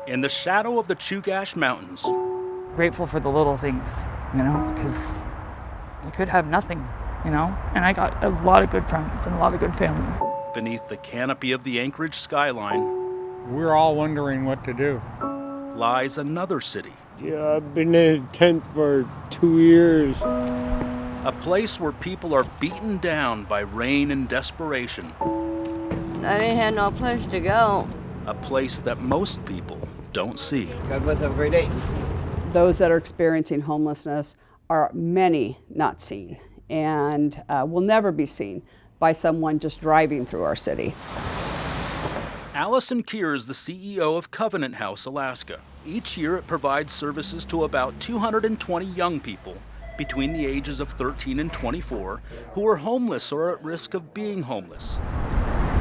in the shadow of the Chugach Mountains. Grateful for the little things, because you could have nothing, and I got a lot of good friends and a lot of good family. Beneath the canopy of the Anchorage skyline, we're all wondering what to do. Lies another city. Yeah, I've been in a tent for 2 years. A place where people are beaten down by rain and desperation. I didn't have no place to go. A place that most people don't see. God bless, have a great day. Those that are experiencing homelessness are many not seen and will never be seen by someone just driving through our city. Allison Keir is the CEO of Covenant House, Alaska. Each year it provides services to about 220 young people between the ages of 13 and 24 who are homeless or at risk of being homeless.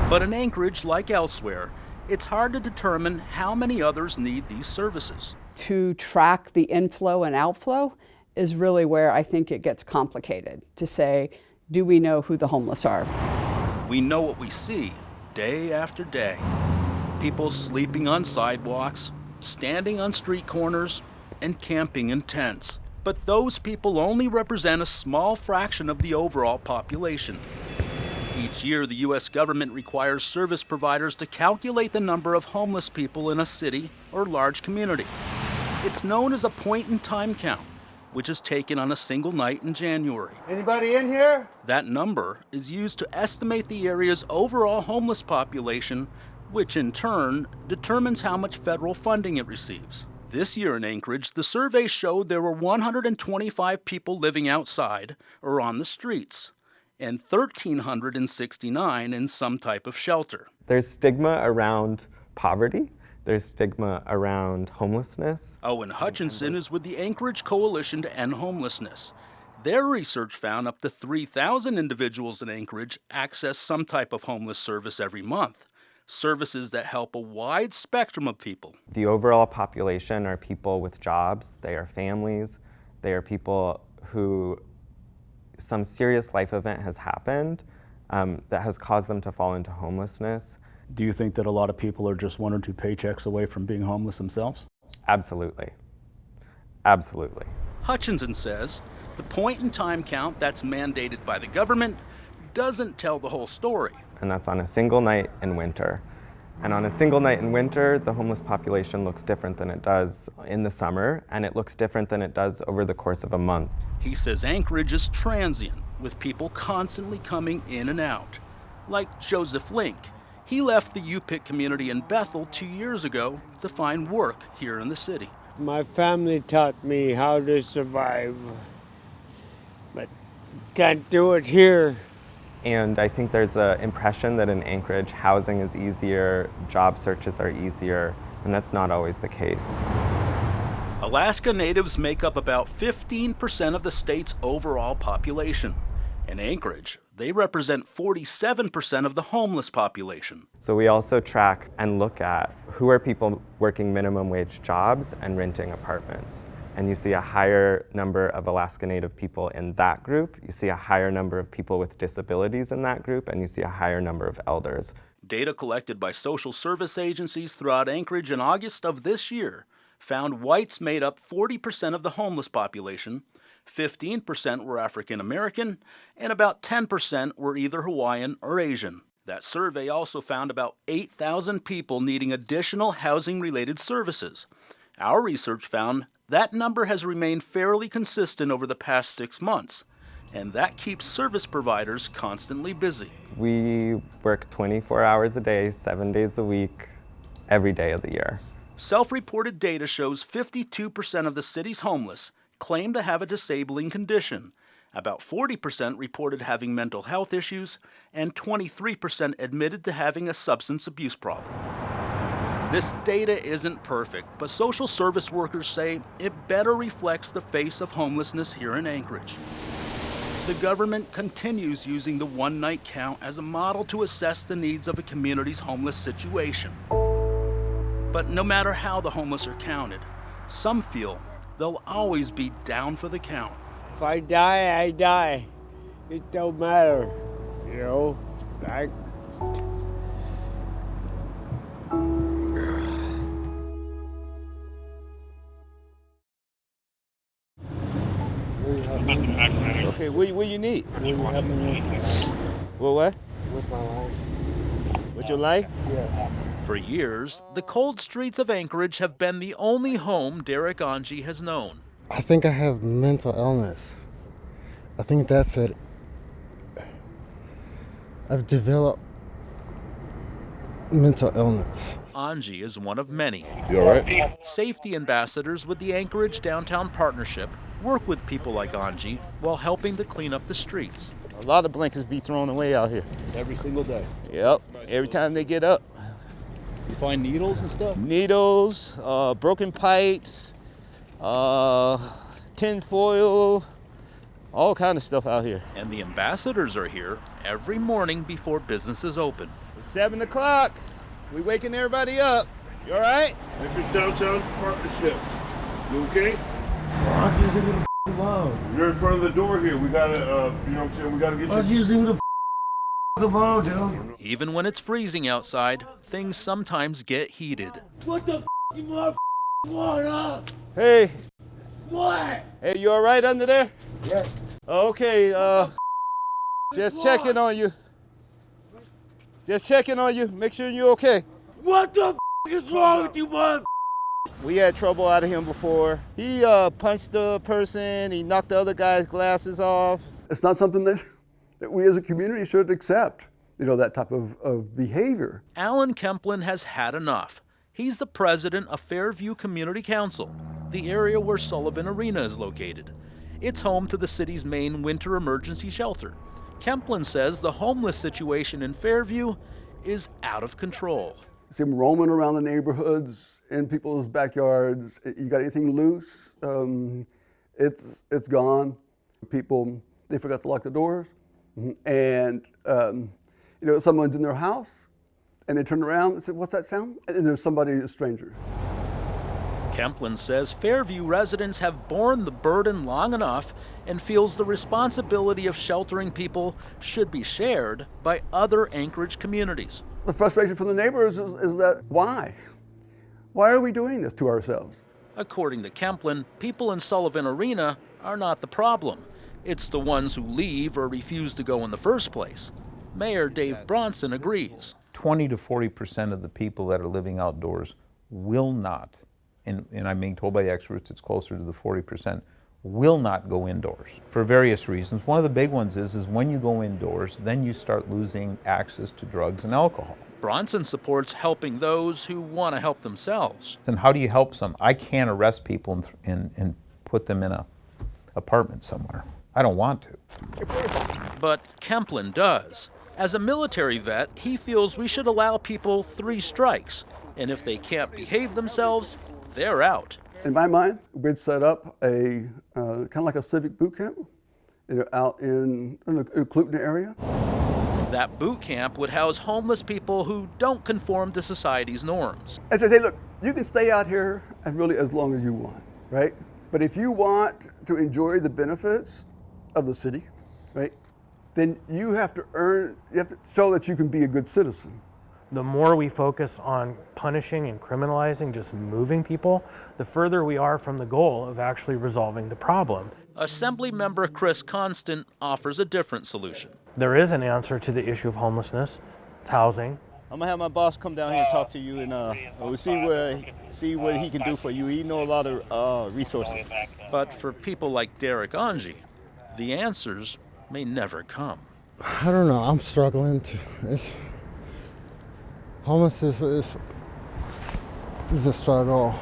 But in Anchorage, like elsewhere, it's hard to determine how many others need these services. To track the inflow and outflow is really where I think it gets complicated, to say, do we know who the homeless are? We know what we see day after day. People sleeping on sidewalks, standing on street corners, and camping in tents. But those people only represent a small fraction of the overall population. Each year, the U.S. government requires service providers to calculate the number of homeless people in a city or large community. It's known as a point-in-time count, which is taken on a single night in January. Anybody in here? That number is used to estimate the area's overall homeless population, which in turn determines how much federal funding it receives. This year in Anchorage, the survey showed there were 125 people living outside or on the streets, and 1,369 in some type of shelter. There's stigma around poverty. There's stigma around homelessness. Owen Hutchinson is with the Anchorage Coalition to End Homelessness. Their research found up to 3,000 individuals in Anchorage access some type of homeless service every month, services that help a wide spectrum of people. The overall population are people with jobs, they are families, they are people who some serious life event has happened that has caused them to fall into homelessness. Do you think that a lot of people are just 1 or 2 paychecks away from being homeless themselves? Absolutely. Absolutely. Hutchinson says the point-in-time count that's mandated by the government doesn't tell the whole story. And that's on a single night in winter. And on a single night in winter, the homeless population looks different than it does in the summer, and it looks different than it does over the course of a month. He says Anchorage is transient, with people constantly coming in and out. Like Joseph Link. He left the UPIC community in Bethel 2 years ago to find work here in the city. My family taught me how to survive, but can't do it here. And I think there's an impression that in Anchorage, housing is easier, job searches are easier, and that's not always the case. Alaska natives make up about 15% of the state's overall population. In Anchorage, they represent 47% of the homeless population. So we also track and look at who are people working minimum wage jobs and renting apartments. And you see a higher number of Alaska Native people in that group, you see a higher number of people with disabilities in that group, and you see a higher number of elders. Data collected by social service agencies throughout Anchorage in August of this year found whites made up 40% of the homeless population, 15% were African American, and about 10% were either Hawaiian or Asian. That survey also found about 8,000 people needing additional housing-related services. Our research found that number has remained fairly consistent over the past 6 months, and that keeps service providers constantly busy. We work 24 hours a day, 7 days a week, every day of the year. Self-reported data shows 52% of the city's homeless claim to have a disabling condition. About 40% reported having mental health issues, and 23% admitted to having a substance abuse problem. This data isn't perfect, but social service workers say it better reflects the face of homelessness here in Anchorage. The government continues using the one-night count as a model to assess the needs of a community's homeless situation. But no matter how the homeless are counted, some feel they'll always be down for the count. If I die, I die. It don't matter, Okay, what you need? Will you help me What? with my life? With your life? Yes. For years, the cold streets of Anchorage have been the only home Derek Angie has known. I think I have mental illness. I think that's it. I've developed mental illness. Angie is one of many. You all right? Safety ambassadors with the Anchorage Downtown Partnership work with people like Angie while helping to clean up the streets. A lot of blankets be thrown away out here. Every single day. Yep, every time they get up. You find needles and stuff? Needles, broken pipes, tin foil, all kind of stuff out here. And the ambassadors are here every morning before businesses open. It's 7 o'clock. We waking everybody up. You all right? Anchorage Downtown Partnership. You okay? Why don't you just leave me the alone? You're in front of the door here. We gotta, you know what I'm saying? We gotta get you. Why don't you just leave me the alone, dude? Even when it's freezing outside, things sometimes get heated. What the you mother want up? Hey. What? Hey, you all right under there? Yeah. Okay, just checking on you. Just checking on you. Make sure you're okay. What the is wrong with you, mother? We had trouble out of him before. He punched the person. He knocked the other guy's glasses off. It's not something that we as a community should accept, that type of behavior. Alan Kemplin has had enough. He's the president of Fairview Community Council, the area where Sullivan Arena is located. It's home to the city's main winter emergency shelter. Kemplin says the homeless situation in Fairview is out of control. See them roaming around the neighborhoods, in people's backyards. You got anything loose, it's gone. People, they forgot to lock the doors. And, someone's in their house and they turn around and say, what's that sound? And there's somebody, a stranger. Kemplin says Fairview residents have borne the burden long enough and feels the responsibility of sheltering people should be shared by other Anchorage communities. The frustration from the neighbors is that why? Why are we doing this to ourselves? According to Kemplin, people in Sullivan Arena are not the problem. It's the ones who leave or refuse to go in the first place. Mayor Dave Bronson agrees. 20 to 40% of the people that are living outdoors will not, and I'm being told by the experts it's closer to the 40%, will not go indoors for various reasons. One of the big ones is when you go indoors, then you start losing access to drugs and alcohol. Bronson supports helping those who want to help themselves. And how do you help some? I can't arrest people and put them in an apartment somewhere. I don't want to. But Kemplin does. As a military vet, he feels we should allow people 3 strikes, and if they can't behave themselves, they're out. In my mind, we'd set up a kind of like a civic boot camp out in the Cluton area. That boot camp would house homeless people who don't conform to society's norms. And say, hey, look, you can stay out here and really as long as you want, right? But if you want to enjoy the benefits of the city, right, then you have to show that you can be a good citizen. The more we focus on punishing and criminalizing, just moving people, the further we are from the goal of actually resolving the problem. Assemblymember Chris Constant offers a different solution. There is an answer to the issue of homelessness. It's housing. I'm gonna have my boss come down here and talk to you, and we'll see what he can do for you. He knows a lot of resources. But for people like Derek Angie, the answers may never come. I don't know. I'm struggling to. Homelessness is a struggle.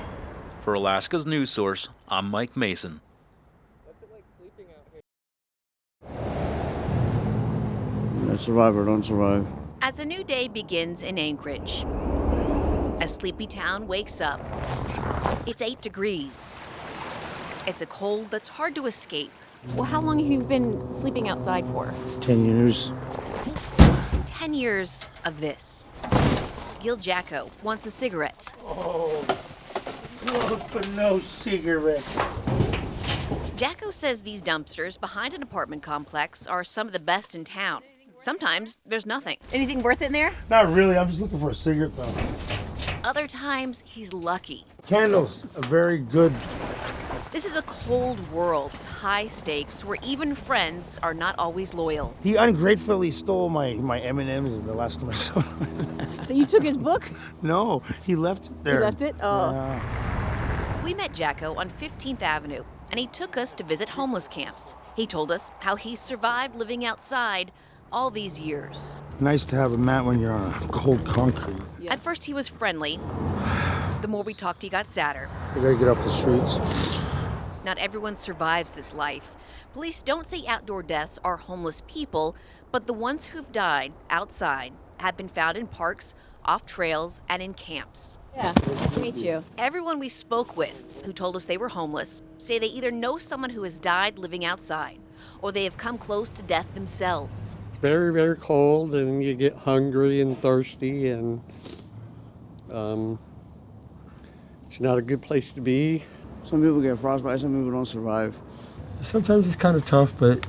For Alaska's News Source, I'm Mike Mason. What's it like sleeping out here? I survive or don't survive. As a new day begins in Anchorage, a sleepy town wakes up. It's 8 degrees. It's a cold that's hard to escape. Well, how long have you been sleeping outside for? 10 years. 10 years of this. Gil Jacko wants a cigarette. Oh, gross, but no cigarette. Jacko says these dumpsters behind an apartment complex are some of the best in town. Sometimes there's nothing. Anything worth it in there? Not really. I'm just looking for a cigarette, though. Other times he's lucky. Candles, a very good This is a cold world with high stakes where even friends are not always loyal. He ungratefully stole my M&Ms the last time I saw him. So you took his book? No, he left it there. He left it? Oh. Yeah. We met Jacko on 15th Avenue, and he took us to visit homeless camps. He told us how he survived living outside all these years. Nice to have a mat when you're on a cold concrete. Yeah. At first he was friendly. The more we talked, he got sadder. You gotta get off the streets. Not everyone survives this life. Police don't say outdoor deaths are homeless people, but the ones who've died outside have been found in parks, off trails, and in camps. Yeah, nice to meet you. Everyone we spoke with who told us they were homeless say they either know someone who has died living outside, or they have come close to death themselves. It's very, very cold, and you get hungry and thirsty, and it's not a good place to be. Some people get frostbite, some people don't survive. Sometimes it's kind of tough, but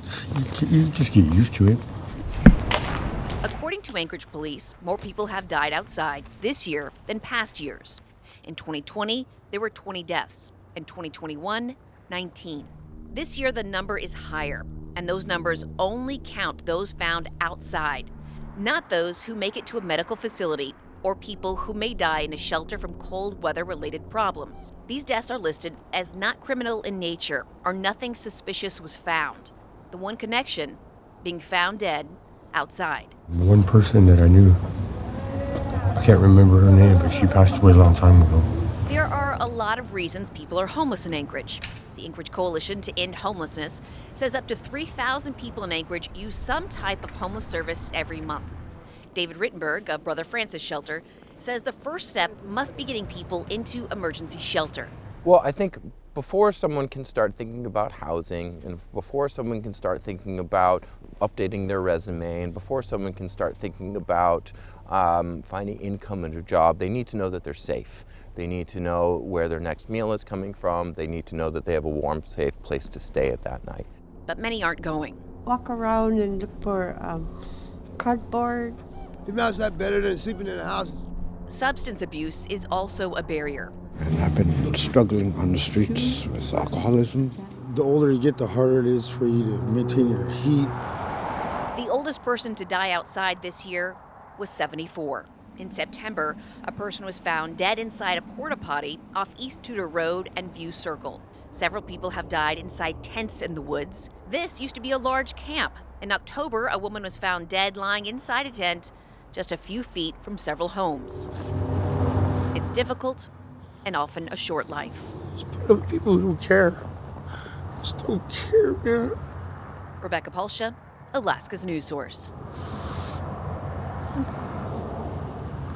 you just get used to it. According to Anchorage police, more people have died outside this year than past years. In 2020, there were 20 deaths. In 2021, 19. This year, the number is higher, and those numbers only count those found outside, not those who make it to a medical facility or people who may die in a shelter from cold weather-related problems. These deaths are listed as not criminal in nature or nothing suspicious was found. The one connection being found dead outside. One person that I knew, I can't remember her name, but she passed away a long time ago. There are a lot of reasons people are homeless in Anchorage. The Anchorage Coalition to End Homelessness says up to 3,000 people in Anchorage use some type of homeless service every month. David Rittenberg of Brother Francis Shelter says the first step must be getting people into emergency shelter. Well, I think before someone can start thinking about housing, and before someone can start thinking about updating their resume, and before someone can start thinking about finding income and a job, they need to know that they're safe. They need to know where their next meal is coming from. They need to know that they have a warm, safe place to stay at that night. But many aren't going. Walk around and look for cardboard. To be honest, that's better than sleeping in a house. Substance abuse is also a barrier. And I've been struggling on the streets with alcoholism. The older you get, the harder it is for you to maintain your heat. The oldest person to die outside this year was 74. In September, a person was found dead inside a porta potty off East Tudor Road and View Circle. Several people have died inside tents in the woods. This used to be a large camp. In October, a woman was found dead lying inside a tent just a few feet from several homes. It's difficult and often a short life. There's people who don't care. Just don't care, man. Rebecca Palsha, Alaska's news source.